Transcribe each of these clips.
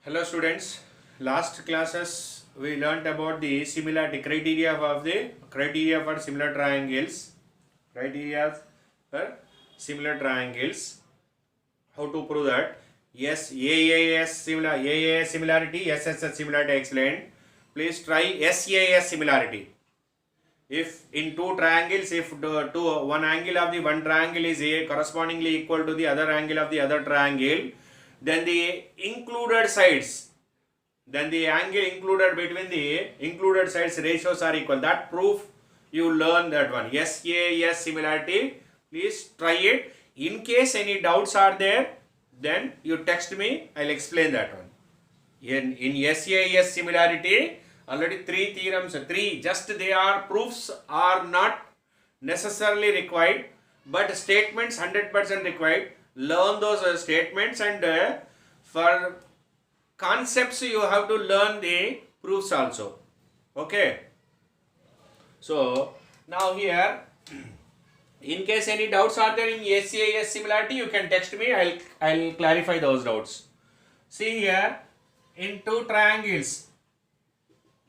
Hello students, last classes we learnt about the similarity criteria of the criteria for similar triangles, criteria for similar triangles. How to prove that? Yes, AAS similarity, SSS similarity explained. Please try SAS similarity. If in two triangles, if one angle of the one triangle is correspondingly equal to the other angle of the other triangle, then the included sides, then the angle included between the included sides ratios are equal. That proof you learn that one. SAS similarity. Please try it. In case any doubts are there, then you text me. I'll explain that one. In SAS similarity, already three theorems, just they are proofs are not necessarily required, but statements 100% required. Learn those statements, and for concepts you have to learn the proofs also. Okay. So now here, in case any doubts are there in SAS similarity, you can text me. I'll clarify those doubts. See here, in two triangles,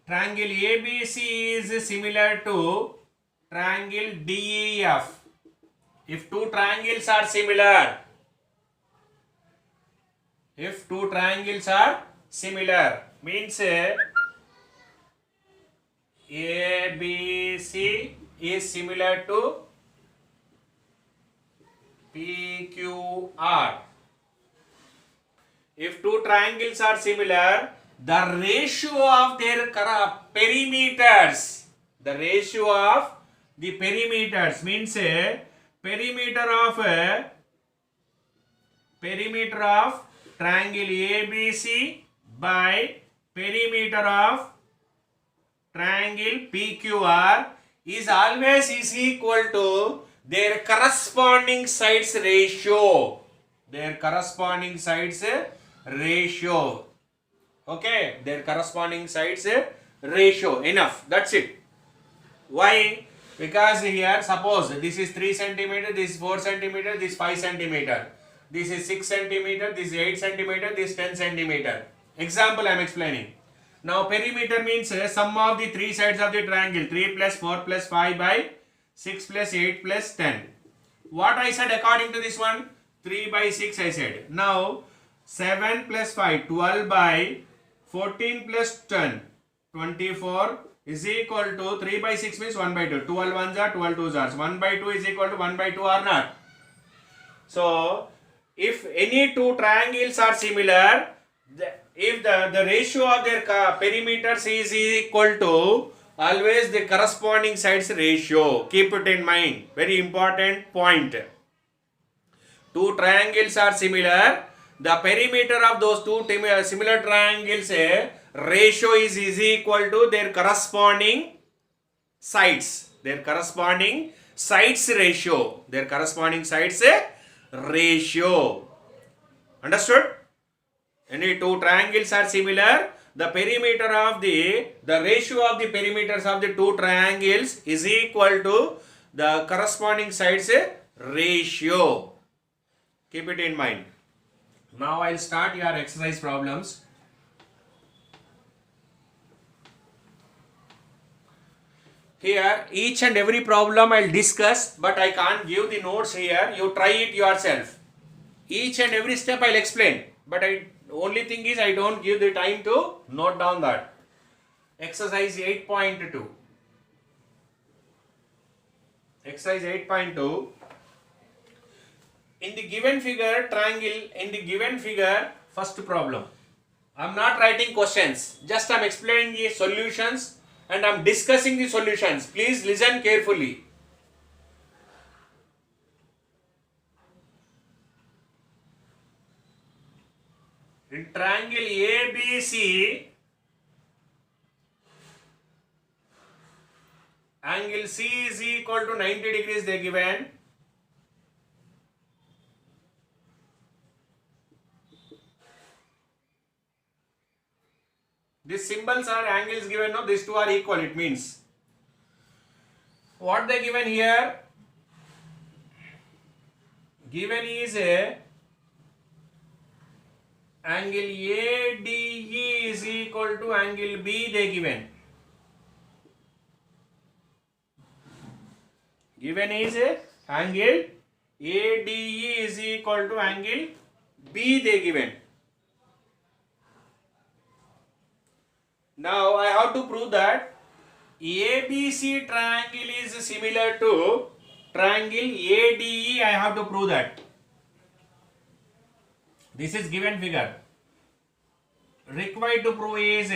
triangle ABC is similar to triangle DEF. If two triangles are similar, means ABC is similar to PQR. If two triangles are similar, the ratio of their perimeters, means perimeter of triangle ABC by perimeter of triangle PQR is always equal to their corresponding sides ratio. Okay, their corresponding sides ratio. Enough. That's it. Why? Because here, suppose this is 3 cm, this is 4 cm, this is 5 cm, this is 6 cm, this is 8 cm, this is 10 cm. Example I am explaining. Now perimeter means sum of the three sides of the triangle, 3 plus 4 plus 5 by 6 plus 8 plus 10. What I said according to this one? 3 by 6 I said. Now 7 plus 5, 12 by 14 plus 10, 24 is equal to 3 by 6 means 1 by 2. 12 ones are 12 twos are. 1 by 2 is equal to 1 by 2 or not. So if any two triangles are similar, if the ratio of their perimeters is equal to always the corresponding sides ratio. Keep it in mind. Very important point. Two triangles are similar. The perimeter of those two similar triangles ratio is equal to their corresponding sides. Ratio. Understood? Any two triangles are similar. The perimeter of the ratio of the perimeters of the two triangles is equal to the corresponding sides ratio. Keep it in mind. Now I'll start your exercise problems. Here each and every problem I'll discuss, but I can't give the notes here. You try it yourself. Each and every step I'll explain, but only thing is I don't give the time to note down that. Exercise 8.2. Exercise 8.2. In the given figure, first problem. I'm not writing questions. Just I'm explaining the solutions and I'm discussing the solutions. Please listen carefully. In triangle ABC, angle C is equal to 90 degrees they given. These symbols are angles given, no? These two are equal, it means. What they given here? Given is a angle ADE is equal to angle B they given. Given is angle ADE is equal to angle B they given. Now I have to prove that ABC triangle is similar to triangle ADE. I have to prove that. This is given figure. Required to prove is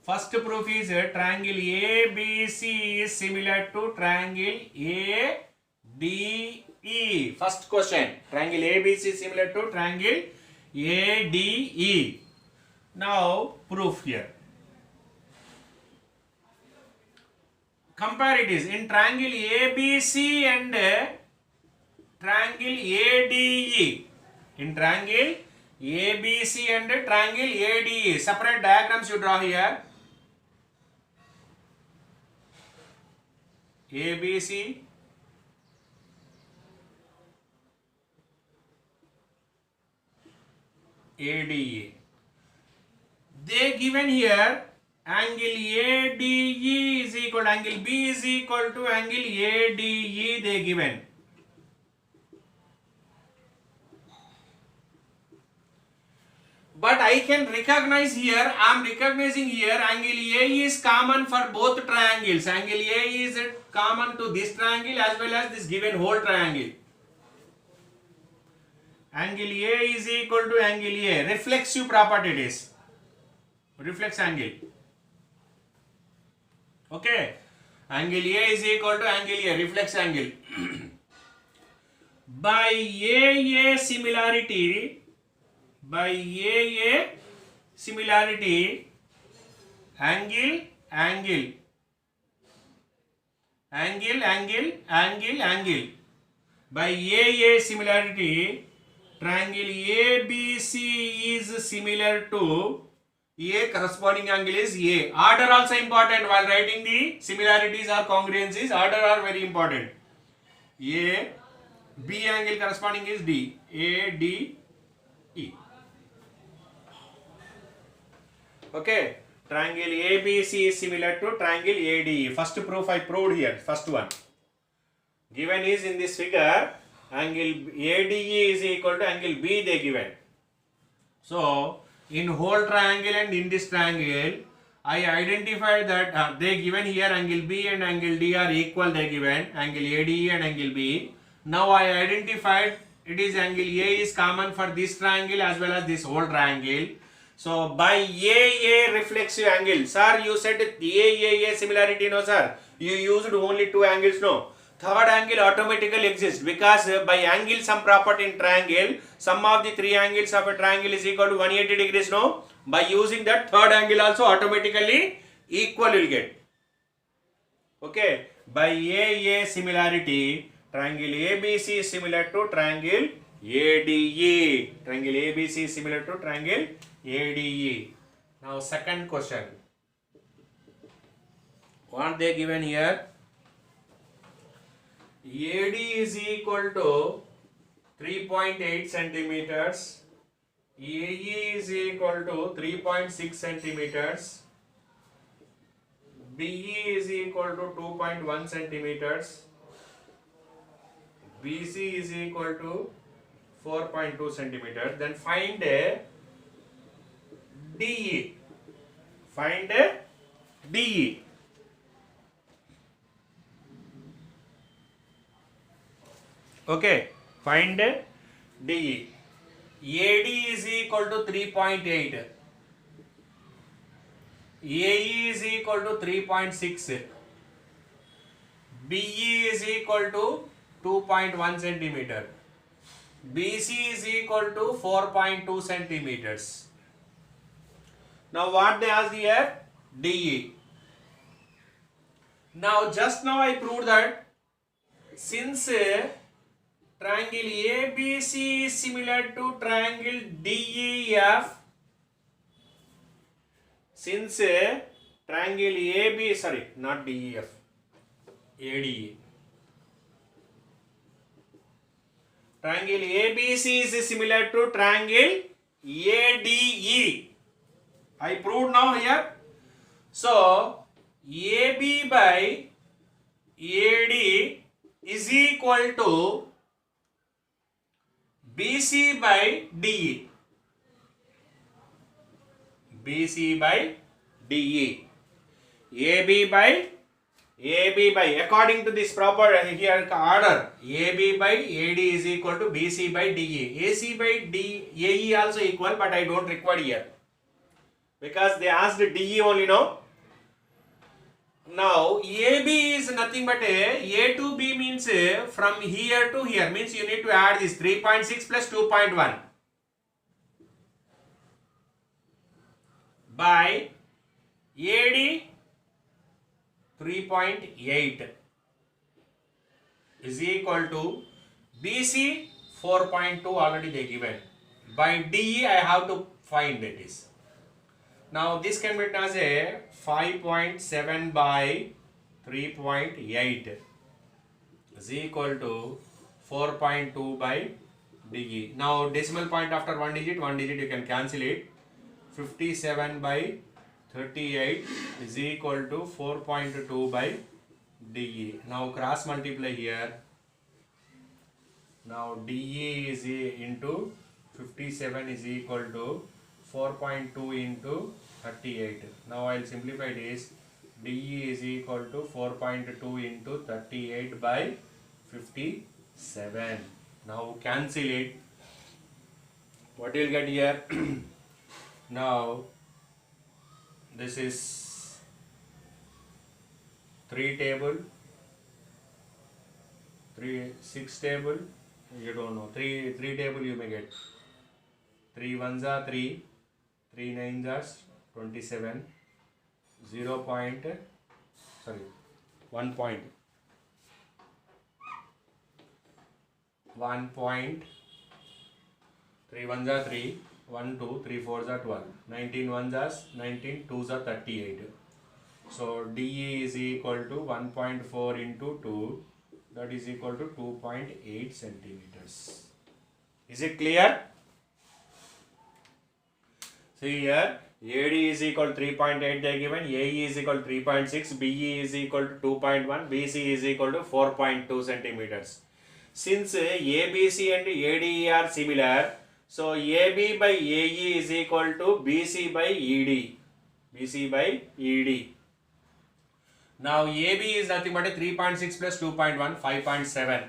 first proof is triangle ABC is similar to triangle ADE. First question, triangle ABC is similar to triangle ADE. Now proof here. Compare it is in triangle ABC and triangle ADE. In triangle ABC and triangle ADE. Separate diagrams you draw here. ABC, ADE. They given here angle ADE is equal to angle B is equal to angle ADE they given. But I can recognize here, I am recognizing here angle A is common for both triangles. Angle A is common to this triangle as well as this given whole triangle. Angle A is equal to angle A. Reflexive property it is. Reflex angle. Okay. Angle A is equal to angle A. Reflex angle. By AA similarity, angle by AA similarity, triangle ABC is similar to A, corresponding angle is A. Order also important while writing the similarities or congruencies. Order are very important. A, B angle corresponding is D. A, D, E. Okay. Triangle ABC is similar to triangle ADE. First proof I proved here. First one. Given is in this figure, angle ADE is equal to angle B they given. So, in whole triangle and in this triangle, I identified that they given here angle B and angle D are equal they given, angle ADE and angle B. Now I identified it is angle A is common for this triangle as well as this whole triangle. So by AA reflexive angle, sir you said AA similarity, no sir, you used only two angles, no. Third angle automatically exists because by angle sum property in triangle, sum of the three angles of a triangle is equal to 180 degrees, no. By using that third angle also automatically equal will get. Okay, by AA similarity, triangle ABC is similar to triangle ADE. Triangle ABC is similar to triangle ADE. Now second question. What they given here? AD is equal to 3.8 centimeters. AE is equal to 3.6 centimeters. BE is equal to 2.1 centimeters. BC is equal to 4.2 centimeters. Then find a DE. Find a DE. Okay, find DE. AD is equal to 3.8. AE is equal to 3.6. BE is equal to 2.1 centimeter. BC is equal to 4.2 centimeters. Now what they asked here? DE. Now just now I proved that since triangle ABC is similar to triangle DEF, since triangle AB, sorry, not DEF, ADE. Triangle ABC is similar to triangle ADE. I proved now here. So AB by AD is equal to BC by DE. BC by DE. AB by according to this proper here order, AB by AD is equal to BC by DE. AC by AE also equal, but I don't require here because they asked DE only now. Now AB is nothing but A to B means from here to here, means you need to add this 3.6 plus 2.1 by AD 3.8 is equal to BC 4.2 already they given. By DE I have to find it is. Now this can be written as a 5.7 by 3.8 is equal to 4.2 by DE. Now decimal point after one digit you can cancel it. 57 by 38 is equal to 4.2 by DE. Now cross multiply here. Now DE is into 57 is equal to 4.2 into 38. Now I will simplify this. DE is equal to 4.2 into 38 by 57. Now cancel it. What you will get here? Now this is 3 table, 6 table, you don't know, 3 table you may get. 3 ones are 3, 3 nines are 27, 1 point, 1 point, 3 ones are 3, 1, 2, 3 fours are 12, 19 ones are 19, 2s are 38. So DE is equal to 1.4 into 2, that is equal to 2.8 centimeters. Is it clear? See here, AD is equal to 3.8 they given, AE is equal to 3.6, BE is equal to 2.1, BC is equal to 4.2 centimeters. Since ABC and ADE are similar, so AB by AE is equal to BC by ED. BC by ED. Now AB is nothing but a 3.6 plus 2.1, 5.7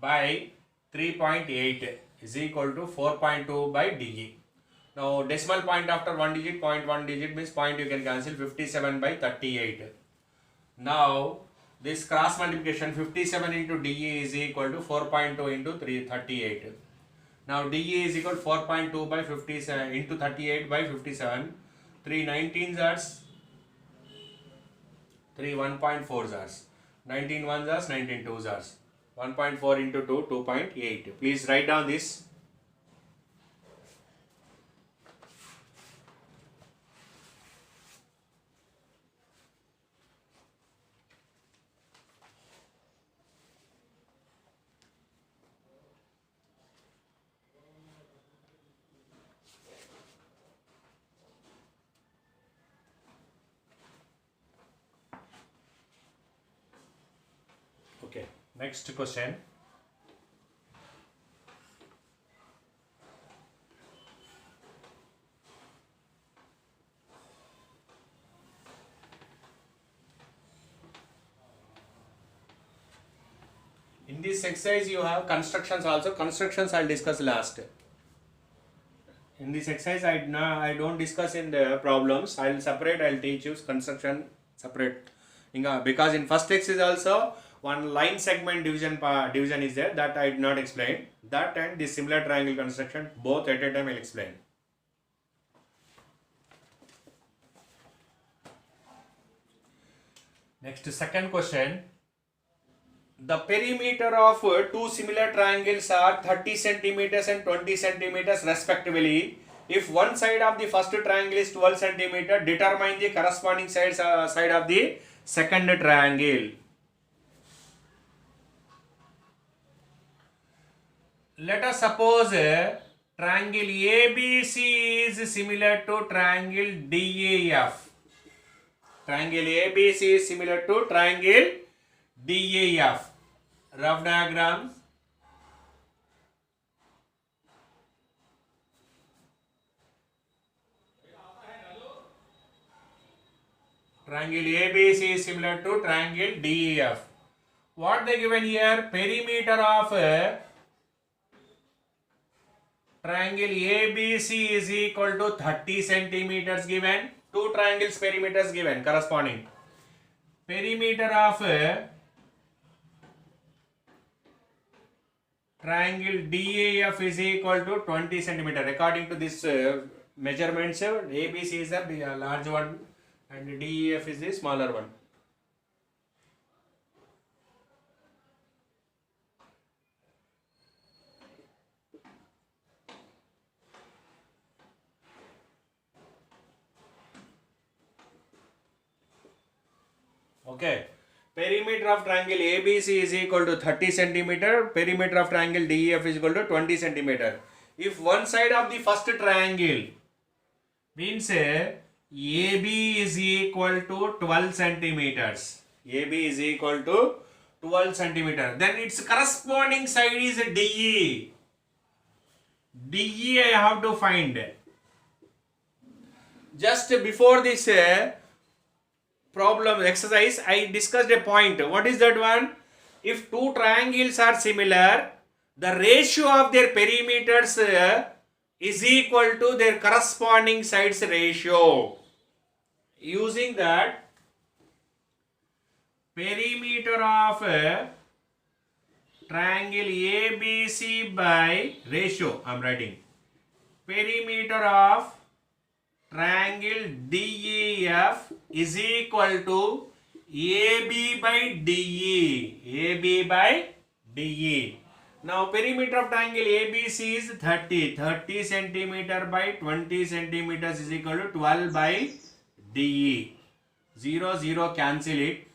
by 3.8 is equal to 4.2 by DE. Now decimal point after one digit, 0.1 digit means point you can cancel, 57 by 38. Now this cross multiplication 57 into DE is equal to 4.2 into 38. Now DE is equal to 4.2 by 57 into 38 by 57. 3 19s are 3 1.4s are 19 1s are 19 2s are 1.4 into 2 2.8. Please write down this. Okay, next question. In this exercise you have constructions also. Constructions I will discuss last. In this exercise I don't discuss in the problems. I will separate, I will teach you construction separate. Because in first exercise also one line segment division is there, that I did not explain. That and this similar triangle construction both at a time I will explain. Next, second question. The perimeter of two similar triangles are 30 centimeters and 20 centimeters respectively. If one side of the first triangle is 12 centimeter, determine the corresponding side of the second triangle. Let us suppose triangle ABC is similar to triangle DAF. Triangle ABC is similar to triangle DAF. Rough diagram. Triangle ABC is similar to triangle DEF. What they given here? Perimeter of triangle ABC is equal to 30 centimeters given. Two triangles perimeters given corresponding. Perimeter of triangle DAF is equal to 20 centimeter. According to this measurements, ABC is the large one and DEF is the smaller one. Okay. Perimeter of triangle ABC is equal to 30 centimeter. Perimeter of triangle DEF is equal to 20 centimeter. If one side of the first triangle means AB is equal to 12 centimeters. AB is equal to 12 centimeter. Then its corresponding side is DE. DE I have to find. Just before this problem exercise, I discussed a point. What is that one? If two triangles are similar, the ratio of their perimeters is equal to their corresponding sides ratio. Using that, perimeter of triangle ABC by ratio, I am writing. Perimeter of triangle DEF is equal to AB by DE. AB by DE. Now perimeter of triangle ABC is 30. 30 centimeter by 20 centimeters is equal to 12 by DE. 0, 0 cancel it.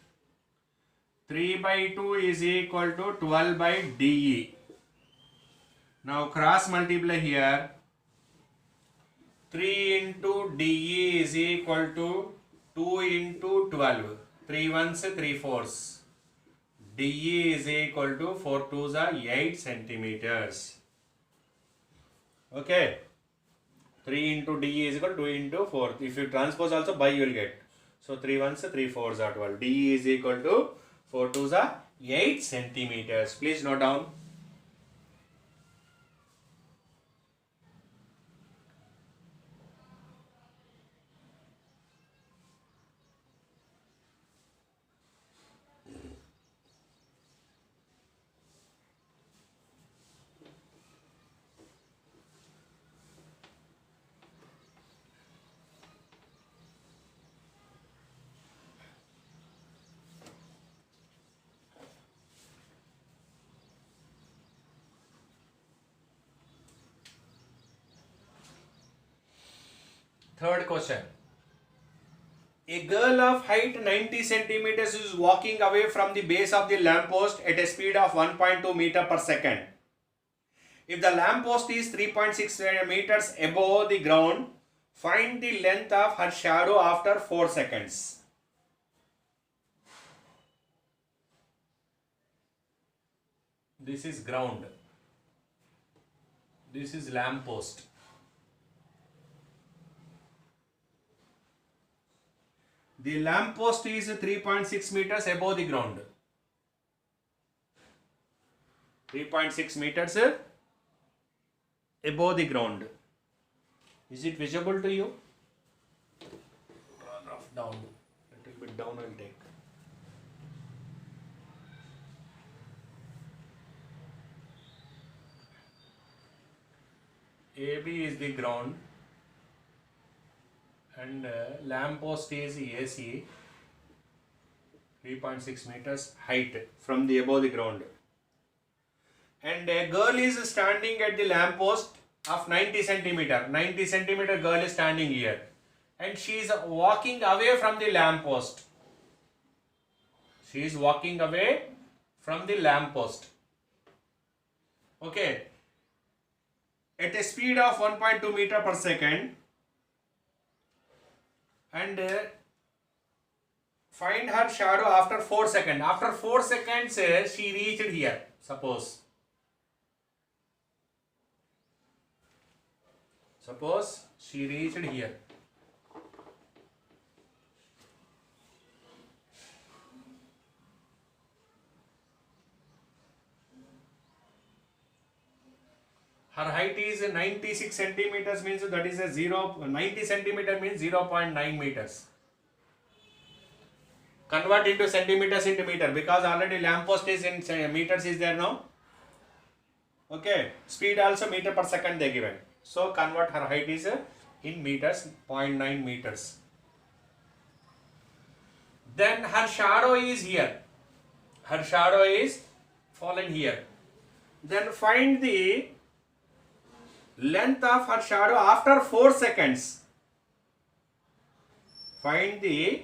3 by 2 is equal to 12 by DE. Now cross multiply here. 3 into DE is equal to 2 into 12. 3 ones, 3 fours. DE is equal to 4 twos are 8 centimeters. Okay. 3 into DE is equal to 2 into 4. If you transpose also by you will get. So 3 ones, 3 fours are 12. DE is equal to 4 twos are 8 centimeters. Please note down. Third question. A girl of height 90 centimeters is walking away from the base of the lamppost at a speed of 1.2 meter per second. If the lamppost is 3.6 meters above the ground, find the length of her shadow after 4 seconds. This is ground. This is lamppost. The lamppost is 3.6 meters above the ground. 3.6 meters above the ground. Is it visible to you? Rough down. A little bit down I will take. AB is the ground. And lamppost is AC, 3.6 meters height from the above the ground. And a girl is standing at the lamppost of 90 centimeter. 90 centimeter girl is standing here. And she is walking away from the lamppost. She is walking away from the lamppost. Okay. at a speed of 1.2 meter per second, and find her shadow after 4 seconds. After 4 seconds, she reached here. Suppose she reached here. Her height is 96 centimeters, means that is a 90 centimeter means 0.9 meters. Convert into centimeters into meter, because already lamppost is in meters is there now. Okay, speed also meter per second they given. So convert her height is in meters, 0.9 meters. Then her shadow is here. Her shadow is fallen here. Then find the length of her shadow after 4 seconds. Find the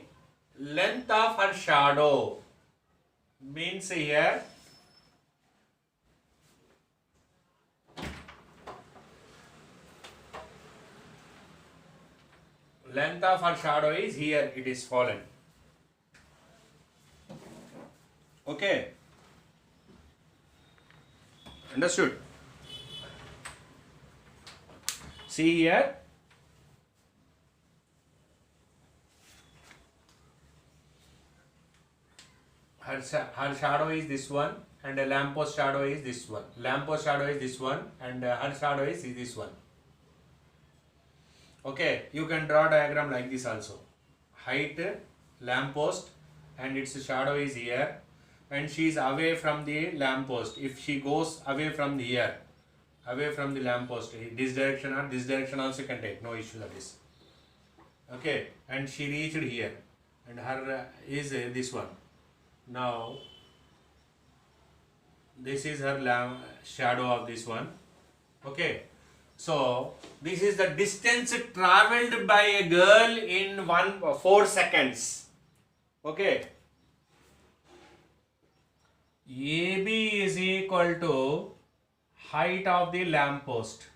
length of her shadow. Means here length of her shadow is here, it is fallen. Okay. Understood? See here. Her shadow is this one, and a lamppost shadow is this one. Lamppost shadow is this one, and her shadow is this one. Okay, you can draw a diagram like this also. Height, lamppost, and its shadow is here, and she is away from the lamppost. If she goes away from here, away from the lamppost, this direction or this direction also can take, no issue that is. Okay, and she reached here, and her is this one. Now this is her shadow of this one. Okay, so this is the distance traveled by a girl in 4 seconds. Okay, AB is equal to height of the lamppost.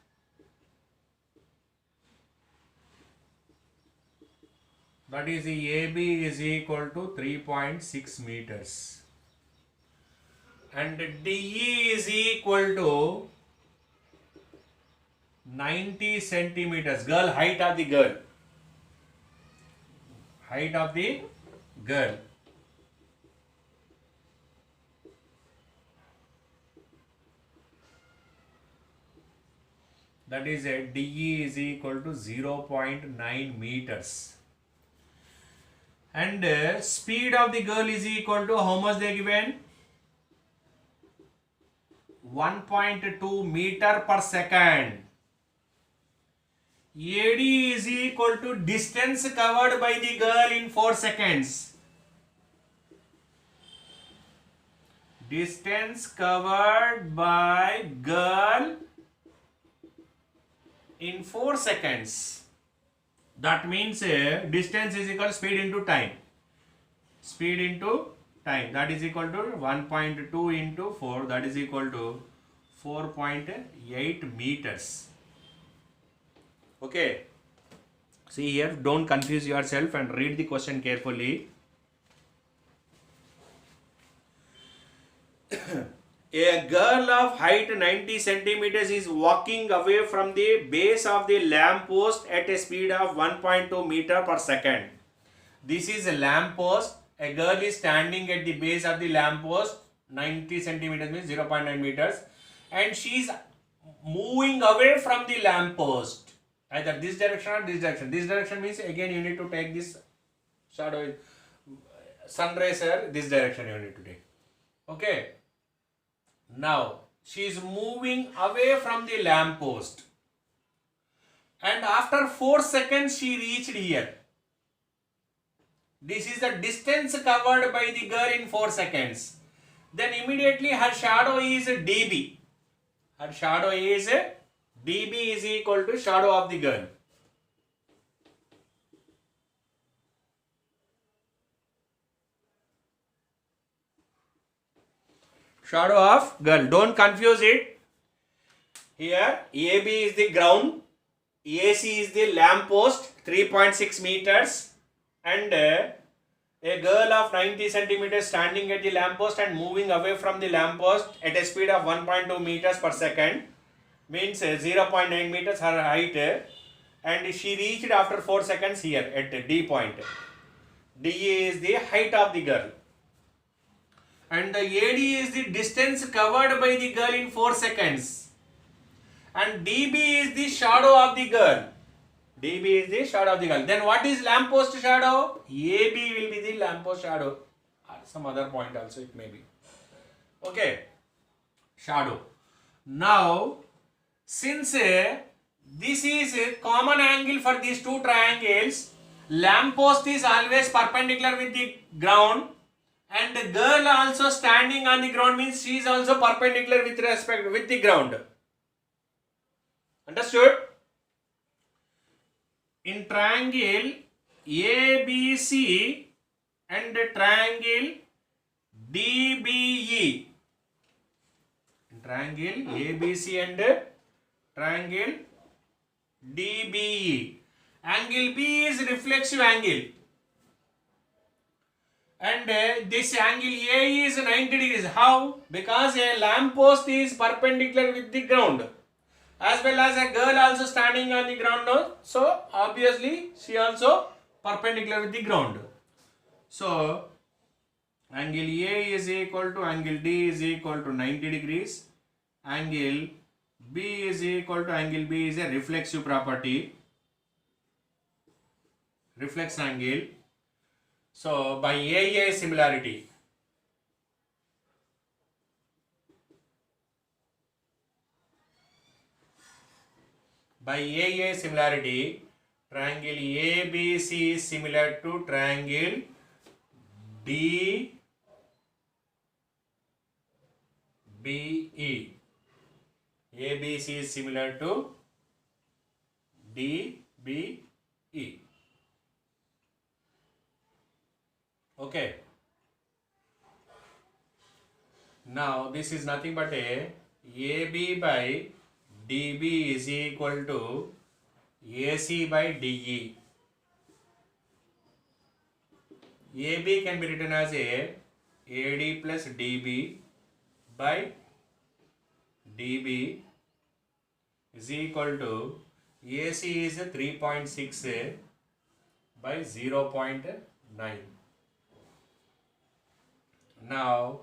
That is, the AB is equal to 3.6 meters. And DE is equal to 90 centimeters. Girl, height of the girl. Height of the girl. That is, a DE is equal to 0.9 meters. And speed of the girl is equal to how much they given? 1.2 meter per second. AD is equal to distance covered by the girl in 4 seconds. Distance covered by girl in 4 seconds. That means distance is equal to speed into time. Speed into time. That is equal to 1.2 into 4. That is equal to 4.8 meters. Okay. See here. Don't confuse yourself and read the question carefully. A girl of height 90 centimeters is walking away from the base of the lamp post at a speed of 1.2 meter per second. This is a lamp post. A girl is standing at the base of the lamp post, 90 centimeters means 0.9 meters, and she is moving away from the lamp post. Either this direction or this direction. This direction means again you need to take this shadow, sun rays here, this direction you need to take. Okay. Now, she is moving away from the lamp post, and after 4 seconds she reached here. This is the distance covered by the girl in 4 seconds. Then immediately her shadow is dB. Her shadow is dB is equal to shadow of the girl. Shadow of girl. Don't confuse it. Here AB is the ground, AC is the lamp post 3.6 meters, and a girl of 90 centimeters standing at the lamp post and moving away from the lamp post at a speed of 1.2 meters per second, means 0.9 meters her height, and she reached after 4 seconds here at D point. DA is the height of the girl, and the AD is the distance covered by the girl in 4 seconds, and DB is the shadow of the girl. DB is the shadow of the girl. Then what is lamppost shadow? AB will be the lamppost shadow, or some other point also it may be. Okay, shadow. Now, since this is a common angle for these two triangles, lamppost is always perpendicular with the ground, and the girl also standing on the ground, means she is also perpendicular with respect with the ground. Understood? In triangle ABC and triangle DBE, in triangle ABC and triangle DBE, angle B is reflexive angle, and this angle A is 90 degrees. How? Because a lamp post is perpendicular with the ground, as well as a girl also standing on the ground now. So obviously she also perpendicular with the ground. So angle A is equal to angle D is equal to 90 degrees. Angle B is equal to angle B is a reflexive property, reflex angle. So by AA similarity, triangle ABC is similar to triangle DBE. ABC is similar to DBE. Okay. Now this is nothing but a AB by DB is equal to AC by DE. AB can be written as a AD plus DB by DB is equal to AC is 3.6 by 0.9. Now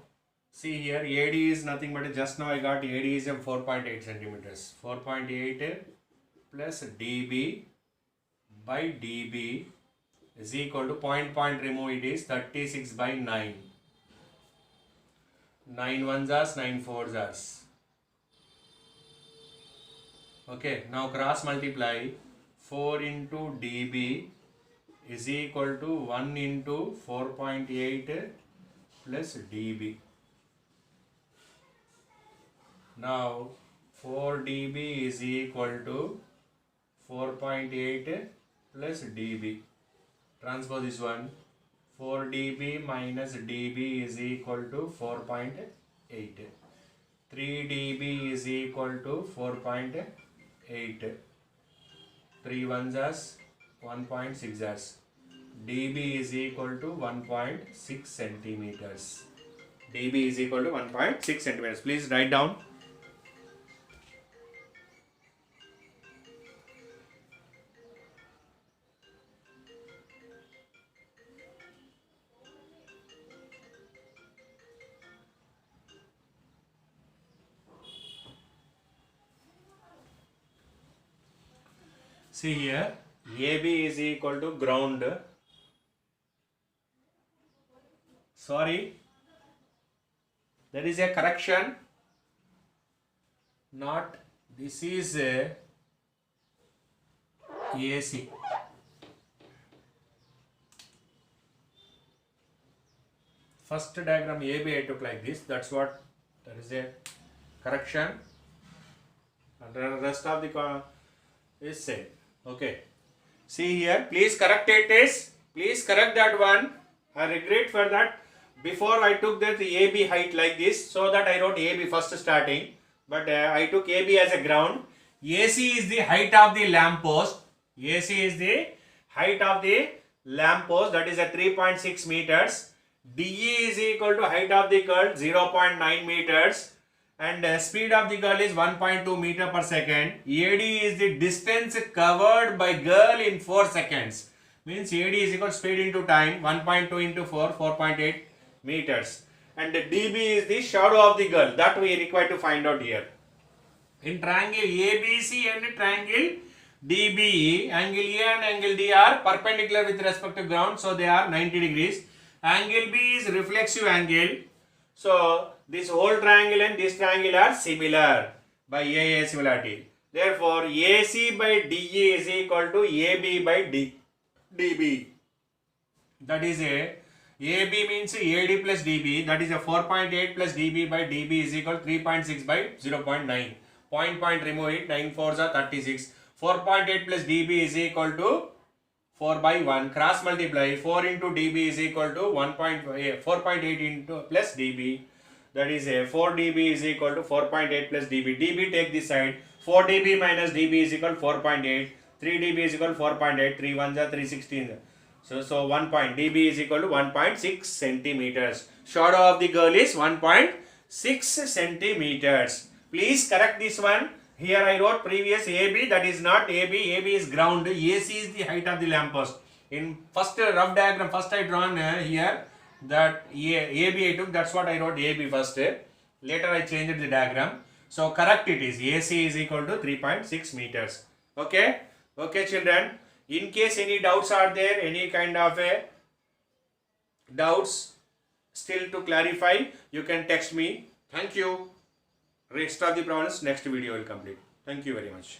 see here, AD is nothing but just now I got AD is a 4.8 centimeters. 4.8 plus DB by DB is equal to point remove, it is 36 by 9. 9 ones are 9 fours are. Okay, now cross multiply. 4 into DB is equal to 1 into 4.8 plus DB. Now 4 dB is equal to 4.8 plus dB. Transpose this one. 4 dB minus dB is equal to 4.8. 3 dB is equal to 4.8. 3 ones as 1.6 as. dB is equal to 1.6 centimeters. dB is equal to 1.6 centimeters. Please write down. See here, AB is equal to ground. Sorry, there is a correction. Not, this is a AC. First diagram AB I took like this. That's what, there is a correction. And the rest of the is same. Okay. See here, please correct it is. Please correct that one. I regret for that. Before I took that AB height like this, so that I wrote AB first starting. but I took AB as a ground. AC is the height of the lamp post. AC is the height of the lamp post, that is a 3.6 meters. DE is equal to height of the girl 0.9 meters, and speed of the girl is 1.2 meter per second. AD is the distance covered by girl in 4 seconds. Means AD is equal to speed into time, 1.2 into 4, 4.8 meters. And DB is the shadow of the girl, that we require to find out here. In triangle ABC and triangle DBE, angle A and angle D are perpendicular with respect to ground, so they are 90 degrees. Angle B is reflexive angle. So this whole triangle and this triangle are similar by AA similarity. Therefore, AC by DE is equal to AB by DB. That is a AB means AD plus DB, that is a 4.8 plus DB by DB is equal to 3.6 by 0.9. Point remove it, 9 4s are 36. 4.8 plus DB is equal to 4 by 1. Cross multiply, 4 into DB is equal to 4.8 into plus DB. That is a 4 dB is equal to 4.8 plus dB. dB take this side. 4 dB minus dB is equal to 4.8. 3 dB is equal to 4.8. 3 1s are 316. So 1 point dB is equal to 1.6 centimeters. Shadow of the girl is 1.6 centimeters. Please correct this one. Here I wrote previous AB, that is not AB. AB is ground. AC is the height of the lamppost. In first rough diagram, first I drawn here that AB I took, that's what I wrote AB first. Later I changed the diagram. So correct it is. AC is equal to 3.6 meters. Okay? Okay children. In case any doubts are there, any kind of doubts still to clarify, you can text me. Thank you. Rest of the problems next video will complete. Thank you very much.